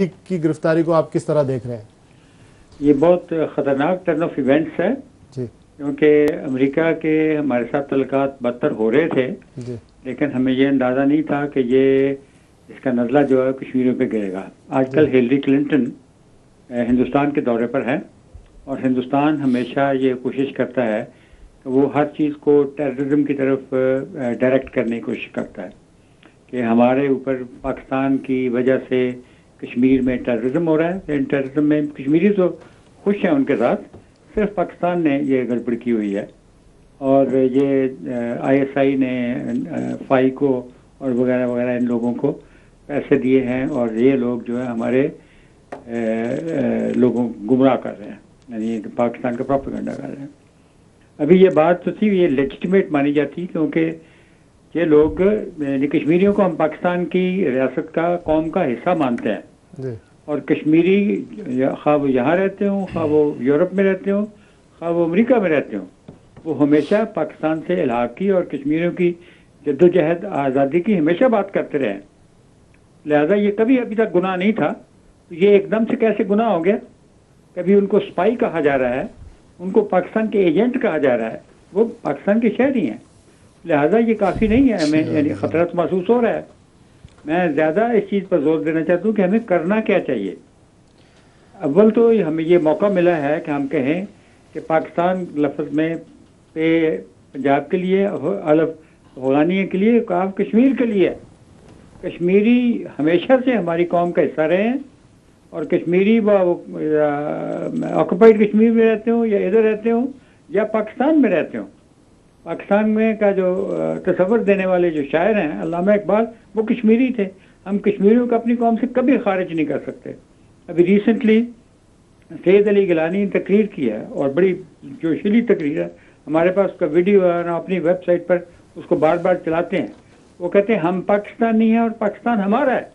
की गिरफ्तारी को आप किस तरह देख रहे हैं? ये बहुत ख़तरनाक टर्न ऑफ इवेंट्स है जी क्योंकि अमेरिका के हमारे साथ तल्लुकात बदतर हो रहे थे, जी लेकिन हमें ये अंदाज़ा नहीं था कि ये इसका नज़ला जो है कश्मीरियों पे गिरेगा। आजकल हिलरी क्लिंटन हिंदुस्तान के दौरे पर है और हिंदुस्तान हमेशा ये कोशिश करता है कि वो हर चीज़ को टेररिज्म की तरफ डायरेक्ट करने की कोशिश करता है कि हमारे ऊपर पाकिस्तान की वजह से कश्मीर में टेररिज्म हो रहा है। इन टेररिज्म में कश्मीरी तो खुश हैं उनके साथ, सिर्फ पाकिस्तान ने ये गड़बड़ की हुई है और ये आईएसआई ने फाई को और वगैरह वगैरह इन लोगों को पैसे दिए हैं और ये लोग जो है हमारे लोगों को गुमराह कर रहे हैं, यानी पाकिस्तान का प्रोपेगेंडा कर रहे हैं। अभी ये बात तो थी, ये लेजिटिमेट मानी जाती क्योंकि ये लोग कश्मीरियों को हम पाकिस्तान की रियासत का कौम का हिस्सा मानते हैं और कश्मीरी खा वो यहाँ रहते हों, खा वो यूरोप में रहते हों, खा वो अमेरिका में रहते हों, वो हमेशा पाकिस्तान से इलाक़ की और कश्मीरियों की जद्दोजहद आज़ादी की हमेशा बात करते रहे। लिहाजा ये कभी अभी तक गुनाह नहीं था, तो ये एकदम से कैसे गुनाह हो गया? कभी उनको स्पाई कहा जा रहा है, उनको पाकिस्तान के एजेंट कहा जा रहा है, वो पाकिस्तान के शहरी हैं। लिहाजा ये काफ़ी नहीं है, हमें यानी ख़तरा तो महसूस हो रहा है। मैं ज़्यादा इस चीज़ पर जोर देना चाहता हूँ कि हमें करना क्या चाहिए। अव्वल तो हमें ये मौका मिला है कि हम कहें कि पाकिस्तान लफ्ज़ में पे पंजाब के लिए, अलफ अफगानिया के लिए, काफ कश्मीर के लिए। कश्मीरी हमेशा से हमारी कौम का हिस्सा रहे हैं और कश्मीरी ऑक्युपाइड कश्मीर में रहते हो या इधर रहते हो या पाकिस्तान में रहते हो। पाकिस्तान में का जो तस्वर देने वाले जो शायर हैं अल्लामा इकबाल, वो कश्मीरी थे। हम कश्मीरियों को अपनी कौम से कभी खारिज नहीं कर सकते। अभी रिसेंटली सैयद अली गिलानी ने तकरीर की है और बड़ी जोशीली तकरीर है, हमारे पास उसका वीडियो है, अपनी वेबसाइट पर उसको बार बार चलाते हैं। वो कहते हैं हम पाकिस्तानी हैं और पाकिस्तान हमारा है,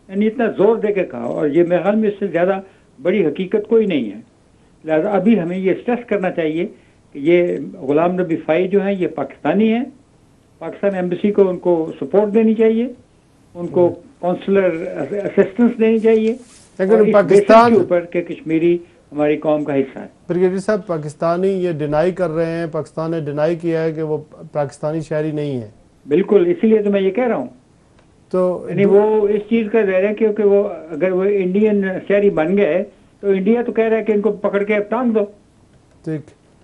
यानी इतना ज़ोर दे के कहा, और ये मेरे ख्याल में इससे ज़्यादा बड़ी हकीकत कोई नहीं है। लिहाजा अभी हमें ये स्ट्रेस करना चाहिए कि ये गुलाम नबी फ़ाई जो हैं ये पाकिस्तानी हैं, पाकिस्तान एम्बेसी को उनको सपोर्ट देनी चाहिए, उनको कौंसलर असिस्टेंस देनी चाहिए, लेकिन पाकिस्तान के ऊपर के कश्मीरी हमारी कौम का हिस्सा है। ब्रिगेडियर साहब, पाकिस्तानी ये डिनाई कर रहे हैं, पाकिस्तान ने डिनाई किया है कि वो पाकिस्तानी शहरी नहीं है। बिल्कुल, इसीलिए तो मैं ये कह रहा हूँ। तो यानी वो इस चीज़ का ज़ाहिर है क्योंकि वो अगर वो इंडियन शहरी बन गए तो इंडिया तो कह रहा है कि इनको पकड़ के टांग दो, ठीक,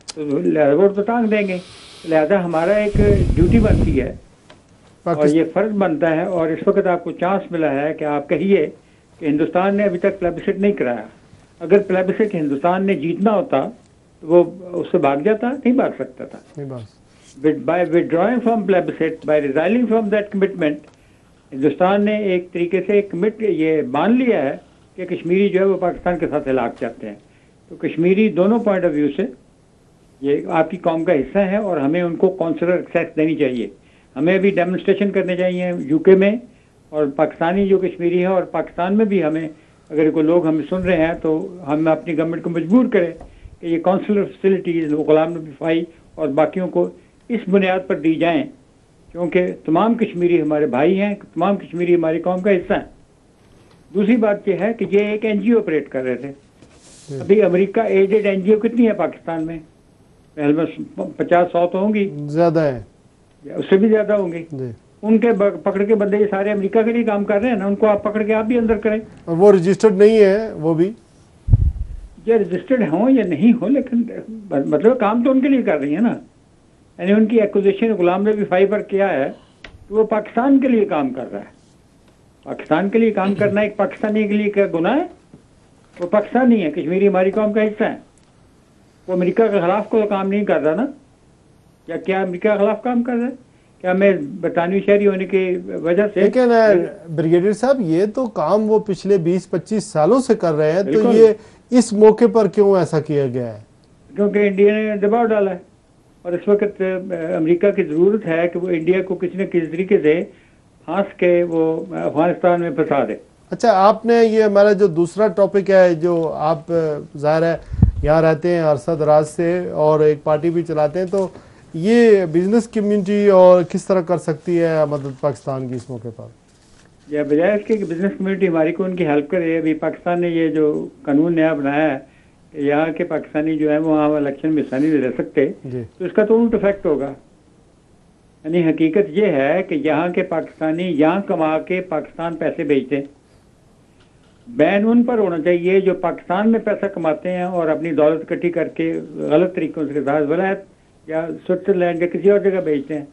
तो वो तो टांग देंगे। लिहाजा हमारा एक ड्यूटी बनती है और ये फ़र्ज बनता है, और इस वक्त आपको चांस मिला है कि आप कहिए कि हिंदुस्तान ने अभी तक प्लेबिसिट नहीं कराया। अगर प्लेबिसिट हिंदुस्तान ने जीतना होता तो वो उससे भाग जाता, नहीं भाग सकता था। By withdrawing from plebiscite, by resigning from that commitment, Hindustan ने एक तरीके से ये मान लिया है कि कश्मीरी जो है वो पाकिस्तान के साथ इलाक़ चाहते हैं। तो कश्मीरी दोनों पॉइंट ऑफ व्यू से ये आपकी कौम का हिस्सा है और हमें उनको कौंसलर एक्सेस देनी चाहिए। हमें भी डेमोन्स्ट्रेशन करने चाहिए यूके में, और पाकिस्तानी जो कश्मीरी है और पाकिस्तान में भी हमें, अगर कोई लोग हमें सुन रहे हैं तो हम अपनी गवर्नमेंट को मजबूर करें कि ये councillor facilities Ghulam Nabi phi और बाकियों को इस बुनियाद पर दी जाएँ, क्योंकि तमाम कश्मीरी हमारे भाई हैं, तमाम कश्मीरी हमारी कौम का हिस्सा है। दूसरी बात यह है कि ये एक एनजीओ ऑपरेट कर रहे थे। अभी अमेरिका एडेड एनजीओ कितनी है पाकिस्तान में? 50-100 तो होंगी, ज़्यादा है, उससे भी ज़्यादा होंगी। उनके पकड़ के बंदे ये सारे अमेरिका के लिए काम कर रहे हैं ना, उनको आप पकड़ के आप भी अंदर करें। और वो रजिस्टर्ड नहीं है, वो भी ये रजिस्टर्ड हों या नहीं हो, लेकिन मतलब काम तो उनके लिए कर रही है ना। यानी उनकी एक्विजिशन गुलाम नबी फ़ाई पर किया है तो वो पाकिस्तान के लिए काम कर रहा है। पाकिस्तान के लिए काम करना एक पाकिस्तानी के लिए क्या गुनाह है? वो पाकिस्तानी है, कश्मीरी हमारी कौम का हिस्सा है। वो अमेरिका के खिलाफ कोई काम नहीं कर रहा ना, या क्या अमेरिका के खिलाफ काम कर रहा है? क्या हमें बरतानवी शहरी होने की वजह से? लेकिन ब्रिगेडियर साहब, ये तो काम वो पिछले 20-25 सालों से कर रहे हैं, तो ये इस मौके पर क्यों ऐसा किया गया है? क्योंकि इंडिया ने दबाव डाला है और इस वक्त अमेरिका की ज़रूरत है कि वो इंडिया को किसी न किसी तरीके से फांस के वो अफगानिस्तान में फंसा दे। अच्छा, आपने ये हमारा जो दूसरा टॉपिक है, जो आप ज़ाहिर है यहाँ रहते हैं अरसा दराज से और एक पार्टी भी चलाते हैं, तो ये बिजनेस कम्युनिटी और किस तरह कर सकती है मदद पाकिस्तान की इस मौके पर? या बजाय इसके कि बिजनेस कम्युनिटी हमारी को उनकी हेल्प करे। अभी पाकिस्तान ने ये जो कानून नया बनाया है कि यहाँ के पाकिस्तानी जो है वो वहाँ इलेक्शन में हिस्सा नहीं ले सकते, तो इसका तो उल्टा इफेक्ट होगा। यानी हकीकत ये है कि यहाँ के पाकिस्तानी यहाँ कमा के पाकिस्तान पैसे भेजते हैं। बैन उन पर होना चाहिए जो पाकिस्तान में पैसा कमाते हैं और अपनी दौलत इकट्ठी करके गलत तरीकों से वलायत या स्विट्जरलैंड या किसी और जगह भेजते हैं।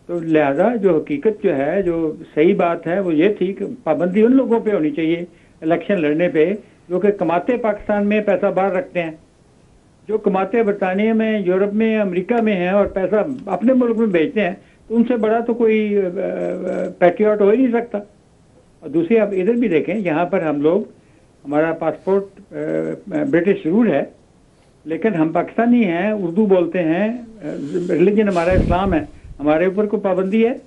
तो लिहाजा जो हकीकत जो है, जो सही बात है वो ये थी कि पाबंदी उन लोगों पे होनी चाहिए इलेक्शन लड़ने पे जो कि कमाते पाकिस्तान में पैसा बाहर रखते हैं। जो कमाते बरतानिया में, यूरोप में, अमेरिका में हैं और पैसा अपने मुल्क में भेजते हैं, तो उनसे बड़ा तो कोई पैट्रियट हो ही नहीं सकता। और दूसरी आप इधर भी देखें, यहाँ पर हम लोग, हमारा पासपोर्ट ब्रिटिश जरूर है लेकिन हम पाकिस्तानी हैं, उर्दू बोलते हैं, रिलीजन हमारा इस्लाम है, हमारे ऊपर कोई पाबंदी है?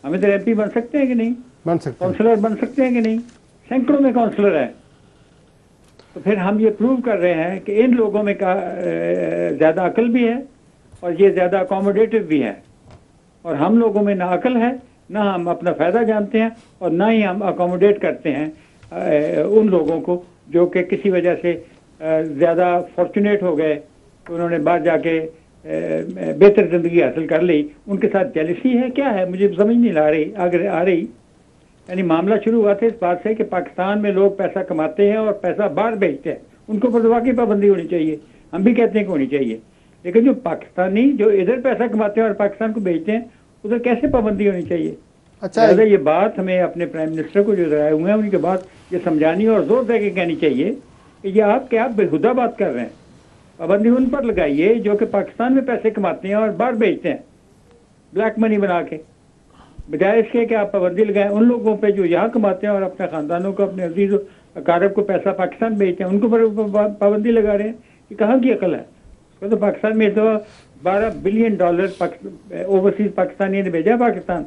हम इधर MP बन सकते हैं कि नहीं? बन सकते हैं। काउंसलर बन सकते हैं कि नहीं? सैकड़ों में काउंसलर है। तो फिर हम ये प्रूव कर रहे हैं कि इन लोगों में का ज़्यादा अकल भी है और ये ज़्यादा अकोमोडेटिव भी है, और हम लोगों में ना अकल है, ना हम अपना फ़ायदा जानते हैं और ना ही हम अकोमोडेट करते हैं उन लोगों को जो कि किसी वजह से ज़्यादा फॉर्चुनेट हो गए, उन्होंने बाहर जाके बेहतर ज़िंदगी हासिल कर ली। उनके साथ जेलसी है, क्या है, मुझे समझ नहीं आ रही। यानी मामला शुरू हुआ था इस बात से कि पाकिस्तान में लोग पैसा कमाते हैं और पैसा बाहर भेजते हैं, उनको पर वाकई पाबंदी होनी चाहिए। हम भी कहते हैं कि होनी चाहिए, लेकिन जो पाकिस्तानी जो इधर पैसा कमाते हैं और पाकिस्तान को भेजते हैं, उधर कैसे पाबंदी होनी चाहिए? अच्छा, ये बात हमें अपने प्राइम मिनिस्टर को जो आए हुए हैं उनके बाद ये समझानी और जोर दे के कहनी चाहिए कि ये आप क्या बेहुदा बात कर रहे हैं। पाबंदी उन पर लगाइए जो कि पाकिस्तान में पैसे कमाते हैं और बाहर भेजते हैं ब्लैक मनी बना के, बजाय इसके कि आप पाबंदी लगाएं उन लोगों पे जो यहाँ कमाते हैं और अपने खानदानों को, अपने अजीज अकारब को पैसा पाकिस्तान भेजते हैं, उनको पर पाबंदी लगा रहे हैं। कि कहाँ की अकल है? उसको तो पाकिस्तान में तो $12 बिलियन ओवरसीज पाकिस्तानी ने भेजा। पाकिस्तान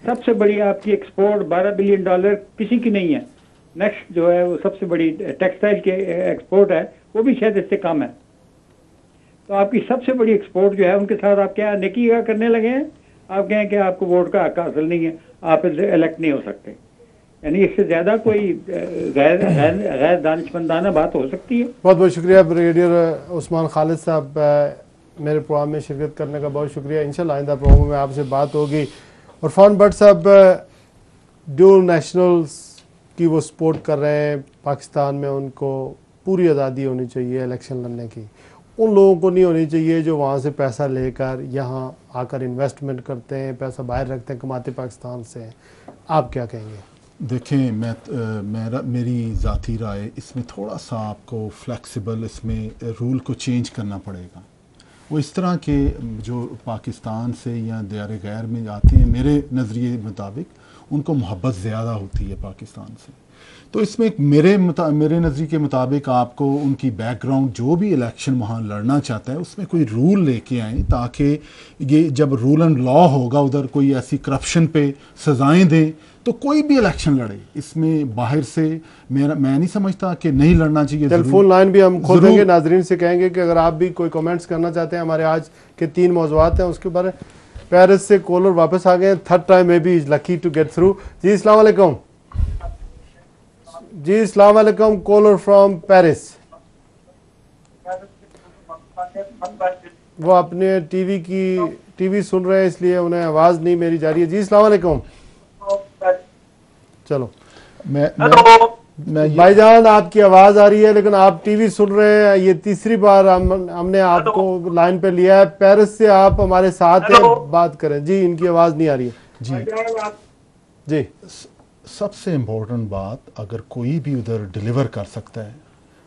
सबसे बड़ी आपकी एक्सपोर्ट $12 बिलियन किसी की नहीं है। नेक्स्ट जो है वो सबसे बड़ी टेक्सटाइल की एक्सपोर्ट है, वो भी शायद इससे कम है। तो आपकी सबसे बड़ी एक्सपोर्ट जो है उनके साथ आप क्या नेकी करने लगे हैं? आप कहें कि आपको वोट का हक हासिल नहीं है, आप इलेक्ट नहीं हो सकते। यानी इससे ज्यादा कोई गैर दानिशमंदाना बात हो सकती है? बहुत बहुत शुक्रिया ब्रिगेडियर उस्मान खालिद साहब, मेरे प्रोग्राम में शिरकत करने का बहुत शुक्रिया। इंशाल्लाह आइंदा प्रोग्राम में आपसे बात होगी। और फॉन भट्ट साहब ड्यूल नेशनल्स की वो सपोर्ट कर रहे हैं पाकिस्तान में, उनको पूरी आज़ादी होनी चाहिए इलेक्शन लड़ने की। उन लोगों को नहीं होनी चाहिए जो वहाँ से पैसा लेकर यहाँ आकर इन्वेस्टमेंट करते हैं, पैसा बाहर रखते हैं, कमाते पाकिस्तान से। आप क्या कहेंगे? देखें, मेरी ज़ाती राय इसमें थोड़ा सा आपको फ्लेक्सिबल इसमें रूल को चेंज करना पड़ेगा। वो इस तरह के जो पाकिस्तान से या दियार गैर में आते हैं, मेरे नज़रिए मुताबिक उनको मोहब्बत ज़्यादा होती है पाकिस्तान से। तो इसमें मेरे नज़रिए के मुताबिक आपको उनकी बैकग्राउंड, जो भी इलेक्शन वहाँ लड़ना चाहता है, उसमें कोई रूल लेके आएँ ताकि ये जब रूल एंड लॉ होगा उधर कोई ऐसी करप्शन पे सज़ाएं दें तो कोई भी इलेक्शन लड़े। इसमें बाहर से मैं नहीं समझता कि नहीं लड़ना चाहिए। टेलीफोन लाइन भी हम खोल देंगे, नाजरीन से कहेंगे कि अगर आप भी कोई कमेंट्स करना चाहते हैं। हमारे आज के 3 मौज़ूआत हैं उसके बारे। पेरिस से कॉलर वापस आ गए, थर्ड टाइम में भी लकी टू गेट थ्रू। जी अस्सलाम वालेकुम। जी अस्सलाम वालेकुम, कॉलर फ्रॉम पेरिस। वो अपने टीवी सुन रहे हैं इसलिए उन्हें आवाज़ नहीं मेरी जा रही है। जी अस्सलाम वालेकुम। चलो मैं भाईजान आपकी आवाज आ रही है लेकिन आप टीवी सुन रहे हैं। ये तीसरी बार हमने आपको लाइन पे लिया है। पेरिस से आप हमारे साथ हैं, बात करें। जी इनकी आवाज नहीं आ रही है। जी सबसे इम्पोर्टेंट बात, अगर कोई भी उधर डिलीवर कर सकता है,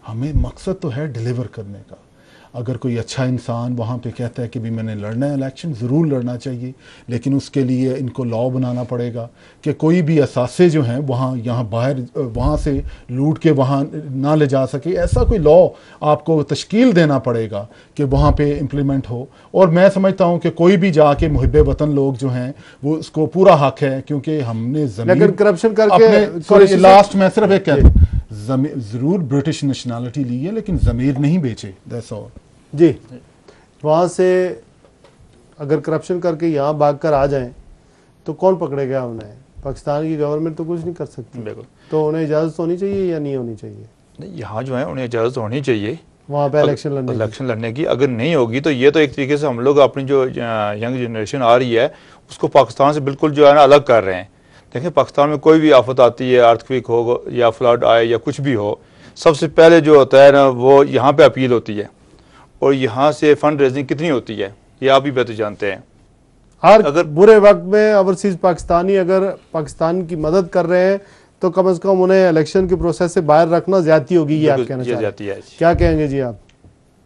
हमें मकसद तो है डिलीवर करने का। अगर कोई अच्छा इंसान वहाँ पे कहता है कि भी मैंने लड़ना है इलेक्शन, ज़रूर लड़ना चाहिए, लेकिन उसके लिए इनको लॉ बनाना पड़ेगा कि कोई भी असासे जो हैं वहाँ यहाँ बाहर वहाँ से लूट के वहाँ ना ले जा सके। ऐसा कोई लॉ आपको तश्कील देना पड़ेगा कि वहाँ पे इम्प्लीमेंट हो। और मैं समझता हूँ कि कोई भी जाके मुहिब्बे वतन लोग जो हैं वो उसको पूरा हक है, क्योंकि हमने ज़मीन करप्शन करके लास्ट में सिर्फ एक कहता हूँ, ज़रूर ब्रिटिश नेशनैलिटी ली है लेकिन ज़मीर नहीं बेचे। That's all. जी वहाँ से अगर करप्शन करके यहाँ भाग कर आ जाएं तो कौन पकड़ेगा उन्हें? पाकिस्तान की गवर्नमेंट तो कुछ नहीं कर सकती, बिल्कुल। तो उन्हें इजाज़त होनी चाहिए या नहीं होनी चाहिए? नहीं, यहाँ जो है उन्हें इजाज़त होनी चाहिए वहाँ पे इलेक्शन लड़ने की। अगर नहीं होगी तो ये तो एक तरीके से हम लोग अपनी जो यंग जनरेशन आ रही है उसको पाकिस्तान से बिल्कुल जो है ना अलग कर रहे हैं। देखें, पाकिस्तान में कोई भी आफत आती है, अर्थक्वेक हो या फ्लड आए या कुछ भी हो, सबसे पहले जो होता है ना वो यहाँ पे अपील होती है, और यहाँ से फंड रेजिंग कितनी होती है ये आप भी बेहतर जानते हैं। हर अगर बुरे वक्त में ओवरसीज पाकिस्तानी अगर पाकिस्तान की मदद कर रहे हैं तो कम से कम उन्हें इलेक्शन के प्रोसेस से बाहर रखना ज्यादती होगी, ये आप कहना चाहते हैं? क्या कहेंगे जी आप?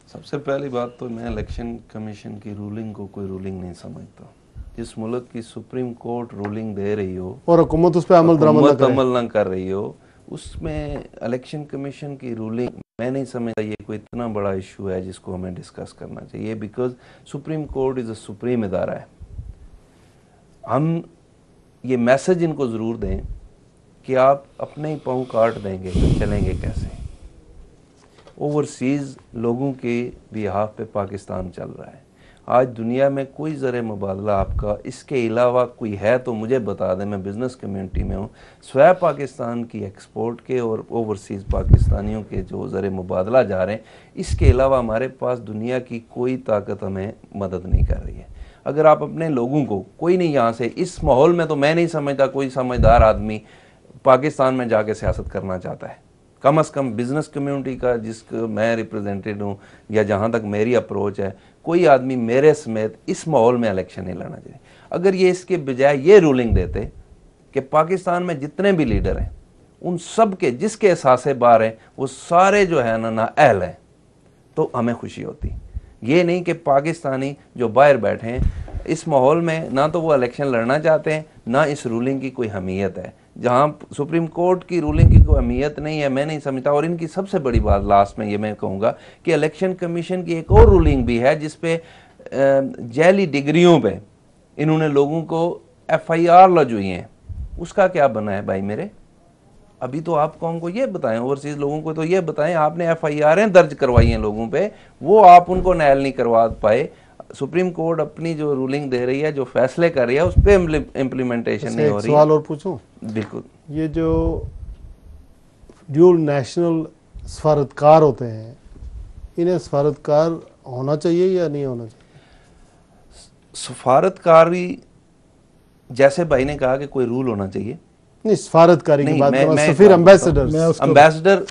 सबसे पहली बात तो मैं इलेक्शन कमीशन की रूलिंग को कोई रूलिंग नहीं समझता। जिस मुल्क की सुप्रीम कोर्ट रूलिंग दे रही हो और हुकूमत उस पर अमल न कर रही हो, उसमें इलेक्शन कमीशन की रूलिंग मैं नहीं समझता ये कोई इतना बड़ा इशू है जिसको हमें डिस्कस करना चाहिए, because supreme court is a supreme इदारा है। हम ये मैसेज इनको ज़रूर दें कि आप अपने ही पाँव काट देंगे तो चलेंगे कैसे। ओवरसीज़ लोगों के बिहाफ पे पाकिस्तान चल रहा है। आज दुनिया में कोई ज़र मुबादला आपका इसके अलावा कोई है तो मुझे बता दें, मैं बिज़नेस कम्युनिटी में हूँ। स्वयं पाकिस्तान की एक्सपोर्ट के और ओवरसीज़ पाकिस्तानियों के जो ज़र मुबादला जा रहे हैं, इसके अलावा हमारे पास दुनिया की कोई ताकत हमें मदद नहीं कर रही है। अगर आप अपने लोगों को, कोई नहीं यहाँ से इस माहौल में तो मैं नहीं समझता कोई समझदार आदमी पाकिस्तान में जाके सियासत करना चाहता है। कम से कम बिज़नेस कम्युनिटी का जिसको मैं रिप्रेजेंटेटिव हूँ या जहाँ तक मेरी अप्रोच है, कोई आदमी मेरे समेत इस माहौल में इलेक्शन नहीं लड़ना चाहिए। अगर ये इसके बजाय ये रूलिंग देते कि पाकिस्तान में जितने भी लीडर हैं उन सब के जिसके एहसासे बाहर हैं वो सारे जो है ना अहल हैं, तो हमें खुशी होती। ये नहीं कि पाकिस्तानी जो बाहर बैठे हैं इस माहौल में ना तो वो इलेक्शन लड़ना चाहते हैं, ना इस रूलिंग की कोई अहमियत है। जहाँ सुप्रीम कोर्ट की रूलिंग की कोई अहमियत नहीं है, मैं नहीं समझता। और इनकी सबसे बड़ी बात लास्ट में ये मैं कहूँगा कि इलेक्शन कमीशन की एक और रूलिंग भी है जिसपे जैली डिग्रियों पे इन्होंने लोगों को FIR लजुई हैं। उसका क्या बना है भाई मेरे? अभी तो आप कौन को ये बताएं, ओवरसीज लोगों को तो ये बताएं, आपने FIR दर्ज करवाई हैं लोगों पे, वो आप उनको नायल नहीं करवा पाए। सुप्रीम कोर्ट अपनी जो रूलिंग दे रही है, जो फैसले कर रही है, उस पर इम्प्लीमेंटेशन नहीं हो रही है। सवाल और पूछूं? बिल्कुल। ये जो ड्यूल नेशनल सफारतकार होते हैं, इन्हें सफारतकार होना चाहिए या नहीं होना चाहिए? सफारतकारी जैसे भाई ने कहा कि कोई रूल होना चाहिए, नहीं सफारतकारी की बात कर रहा हूं, सफीर एम्बेसडर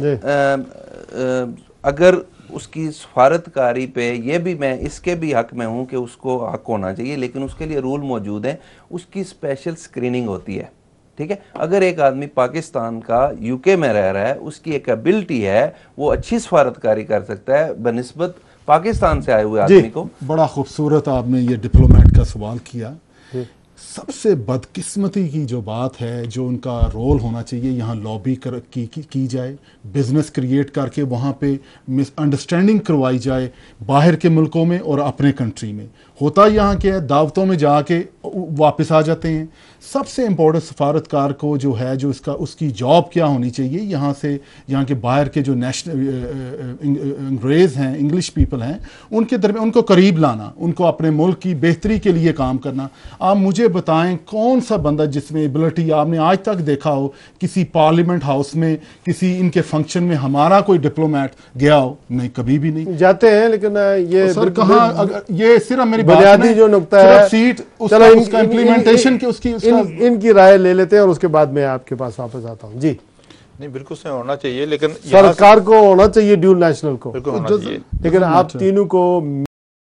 अगर उसकी सफारतकारी पे ये भी मैं इसके भी हक में हूँ कि उसको हक होना चाहिए, लेकिन उसके लिए रूल मौजूद हैं। उसकी स्पेशल स्क्रीनिंग होती है, ठीक है। अगर एक आदमी पाकिस्तान का UK में रह रहा है, उसकी एक एबिलिटी है, वो अच्छी सफारतकारी कर सकता है बनिस्बत पाकिस्तान से आए हुए आदमी को। बड़ा खूबसूरत आपने ये डिप्लोमेट का सवाल किया। सबसे बदकिस्मती की जो बात है, जो उनका रोल होना चाहिए, यहाँ लॉबी की जाए, बिजनेस क्रिएट करके वहाँ पे मिसअंडरस्टैंडिंग करवाई जाए बाहर के मुल्कों में और अपने कंट्री में। होता यहाँ क्या है, दावतों में जाके वापस आ जाते हैं। सबसे इम्पोर्टेंट सफारतकार को जो है, जो उसकी जॉब क्या होनी चाहिए, यहाँ के बाहर के जो नेशनल अंग्रेज़ हैं, इंग्लिश पीपल हैं, उनके दरमियान उनको करीब लाना, उनको अपने मुल्क की बेहतरी के लिए काम करना। आप मुझे बताएं कौन सा बंदा जिसमें एबिलिटी आपने आज तक देखा हो किसी पार्लियामेंट हाउस में, किसी इनके फंक्शन में हमारा कोई डिप्लोमेट गया हो? नहीं, कभी भी नहीं जाते हैं। लेकिन ये सर कहाँ, ये सिर्फ मेरी बुनियादी जो नुकता है सीट उसका इम्प्लीमेंटेशन की उसकी इनकी राय ले लेते हैं और उसके बाद मैं आपके पास वापस आता हूँ। जी नहीं, बिल्कुल से होना चाहिए, लेकिन सरकार को होना चाहिए ड्यूल नेशनल को, बिल्कुल होना चाहिए। लेकिन आप तीनों को